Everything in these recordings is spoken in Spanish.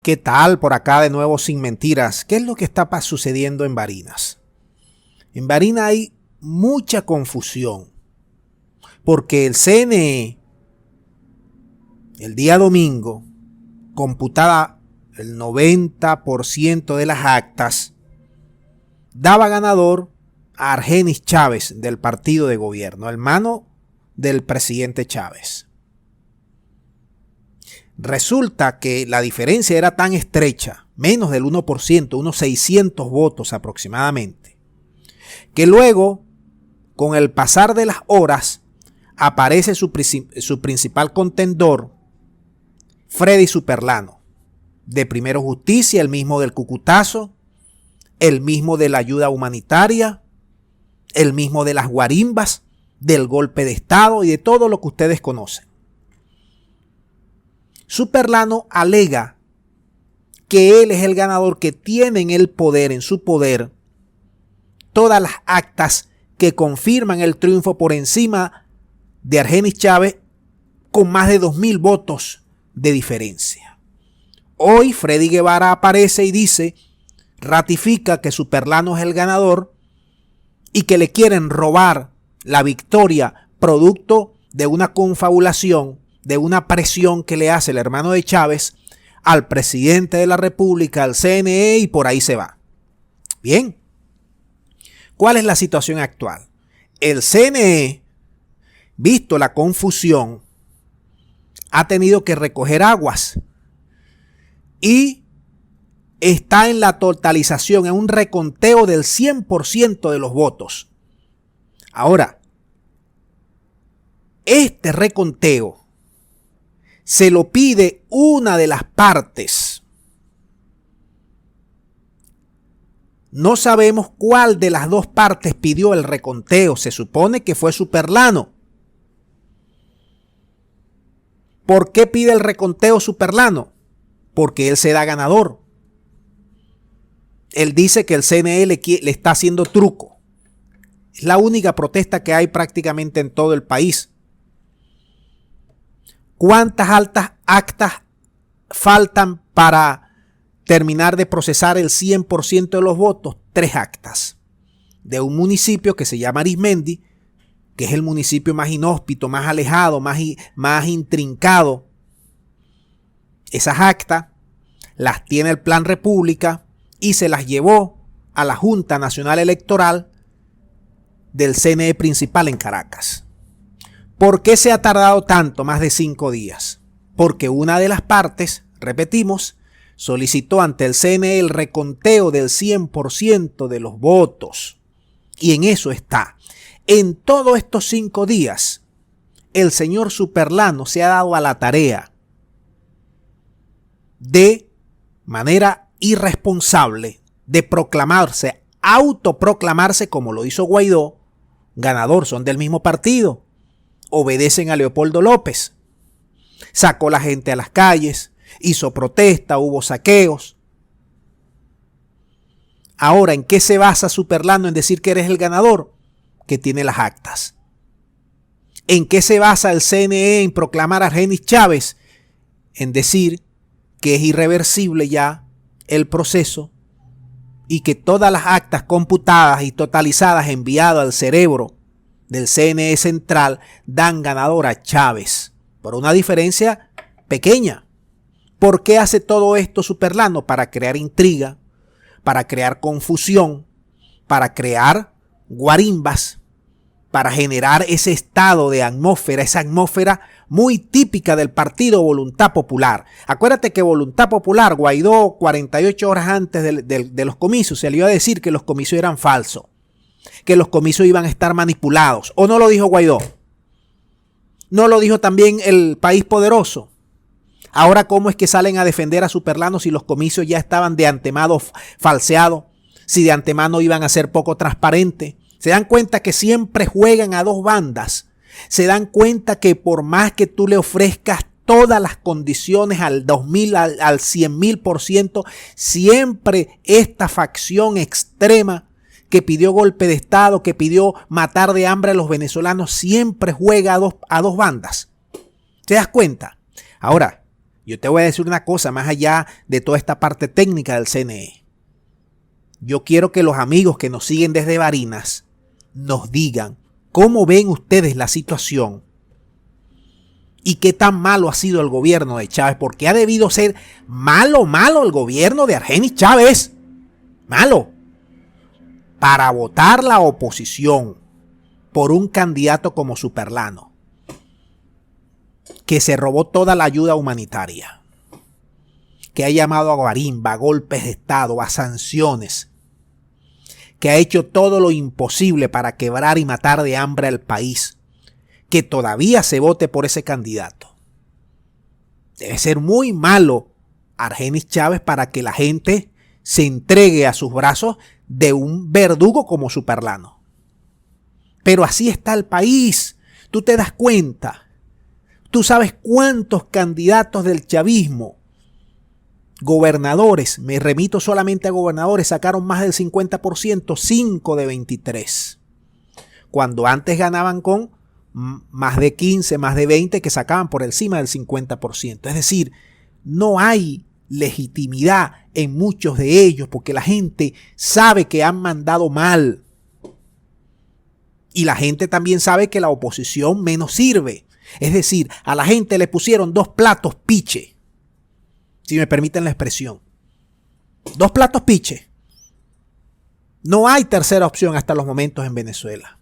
¿Qué tal? Por acá de nuevo sin mentiras. ¿Qué es lo que está sucediendo en Barinas? En Barinas hay mucha confusión porque el CNE el día domingo computaba el 90% de las actas, daba ganador a Argenis Chávez del partido de gobierno, hermano del presidente Chávez. Resulta que la diferencia era tan estrecha, menos del 1%, unos 600 votos aproximadamente, que luego, con el pasar de las horas, aparece su principal contendor, Freddy Superlano, de Primero Justicia, el mismo del Cucutazo, el mismo de la ayuda humanitaria, el mismo de las guarimbas, del golpe de Estado y de todo lo que ustedes conocen. Superlano alega que él es el ganador, que tiene en su poder todas las actas que confirman el triunfo por encima de Argenis Chávez con más de 2.000 votos de diferencia. Hoy Freddy Guevara aparece y dice, ratifica que Superlano es el ganador y que le quieren robar la victoria producto de una confabulación, de una presión que le hace el hermano de Chávez al presidente de la República, al CNE, y por ahí se va. Bien, ¿cuál es la situación actual? El CNE, visto la confusión, ha tenido que recoger aguas y está en la totalización, en un reconteo del 100% de los votos. Ahora, este reconteo se lo pide una de las partes. No sabemos cuál de las dos partes pidió el reconteo. Se supone que fue Superlano. ¿Por qué pide el reconteo Superlano? Porque él se da ganador. Él dice que el CNE le está haciendo truco. Es la única protesta que hay prácticamente en todo el país. ¿Cuántas altas actas faltan para terminar de procesar el 100% de los votos? 3 actas. De un municipio que se llama Arismendi, que es el municipio más inhóspito, más alejado, más intrincado. Esas actas las tiene el Plan República y se las llevó a la Junta Nacional Electoral del CNE principal en Caracas. ¿Por qué se ha tardado tanto, más de 5 días? Porque una de las partes, repetimos, solicitó ante el CNE el reconteo del 100% de los votos. Y en eso está. En todos estos 5 días, el señor Superlano se ha dado a la tarea de manera irresponsable de proclamarse, autoproclamarse, como lo hizo Guaidó, ganador. Son del mismo partido. Obedecen a Leopoldo López. Sacó la gente a las calles, hizo protesta, hubo saqueos. Ahora, ¿en qué se basa Superlano en decir que eres el ganador? Que tiene las actas. ¿En qué se basa el CNE en proclamar a Argenis Chávez? En decir que es irreversible ya el proceso y que todas las actas computadas y totalizadas enviadas al cerebro del CNE central dan ganador a Chávez por una diferencia pequeña. ¿Por qué hace todo esto Superlano? Para crear intriga, para crear confusión, para crear guarimbas, para generar ese estado de atmósfera, esa atmósfera muy típica del partido Voluntad Popular. Acuérdate que Voluntad Popular, Guaidó, 48 horas antes de los comicios, salió a decir que los comicios eran falsos, que los comicios iban a estar manipulados. ¿O no lo dijo Guaidó? ¿No lo dijo también el País Poderoso? Ahora, ¿cómo es que salen a defender a Superlano si los comicios ya estaban de antemano falseados? Si de antemano iban a ser poco transparentes. Se dan cuenta que siempre juegan a dos bandas. Se dan cuenta que por más que tú le ofrezcas todas las condiciones al 2000, al 100.000%, siempre esta facción extrema que pidió golpe de Estado, que pidió matar de hambre a los venezolanos, siempre juega a dos bandas. ¿Te das cuenta? Ahora, Yo te voy a decir una cosa, más allá de toda esta parte técnica del CNE. Yo quiero que los amigos que nos siguen desde Barinas nos digan cómo ven ustedes la situación y qué tan malo ha sido el gobierno de Chávez, porque ha debido ser malo el gobierno de Argenis Chávez. Malo. Para votar la oposición por un candidato como Superlano, que se robó toda la ayuda humanitaria, que ha llamado a guarimba, a golpes de Estado, a sanciones, que ha hecho todo lo imposible para quebrar y matar de hambre al país, que todavía se vote por ese candidato. Debe ser muy malo Argenis Chávez para que la gente se entregue a sus brazos de un verdugo como Superlano. Pero así está el país. Tú te das cuenta. Tú sabes cuántos candidatos del chavismo, gobernadores, me remito solamente a gobernadores, sacaron más del 50%, 5 de 23. Cuando antes ganaban con más de 15, más de 20 que sacaban por encima del 50%. Es decir, no hay legitimidad en muchos de ellos porque la gente sabe que han mandado mal. Y la gente también sabe que la oposición menos sirve. Es decir, a la gente le pusieron 2 platos piche. Si me permiten la expresión. 2 platos piche. No hay tercera opción hasta los momentos en Venezuela.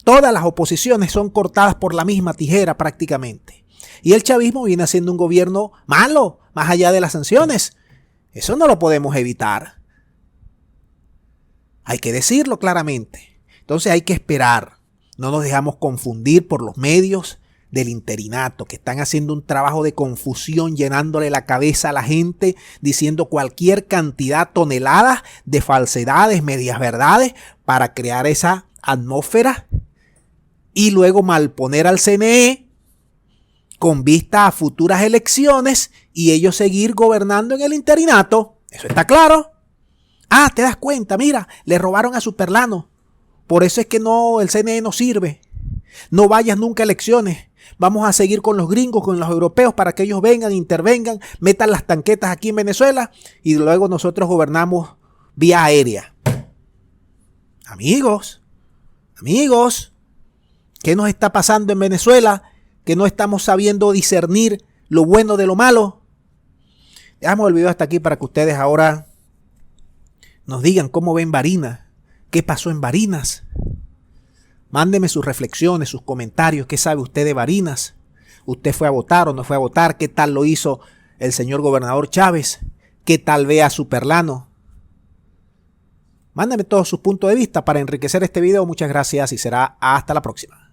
Todas las oposiciones son cortadas por la misma tijera prácticamente. Y el chavismo viene haciendo un gobierno malo, más allá de las sanciones. Eso no lo podemos evitar. Hay que decirlo claramente. Entonces hay que esperar. No nos dejamos confundir por los medios del interinato, que están haciendo un trabajo de confusión, llenándole la cabeza a la gente, diciendo cualquier cantidad, toneladas de falsedades, medias verdades, para crear esa atmósfera y luego malponer al CNE con vista a futuras elecciones y ellos seguir gobernando en el interinato. Eso está claro. Ah, te das cuenta, mira, le robaron a Superlano. Por eso es que no, el CNE no sirve. No vayas nunca a elecciones. Vamos a seguir con los gringos, con los europeos, para que ellos vengan, intervengan, metan las tanquetas aquí en Venezuela y luego nosotros gobernamos vía aérea. Amigos, ¿qué nos está pasando en Venezuela? Que no estamos sabiendo discernir lo bueno de lo malo. Dejamos el video hasta aquí para que ustedes ahora nos digan cómo ven Barinas, qué pasó en Barinas. Mándeme sus reflexiones, sus comentarios, qué sabe usted de Barinas. ¿Usted fue a votar o no fue a votar? ¿Qué tal lo hizo el señor gobernador Chávez? ¿Qué tal ve a Superlano? Mándeme todos sus puntos de vista para enriquecer este video. Muchas gracias y será hasta la próxima.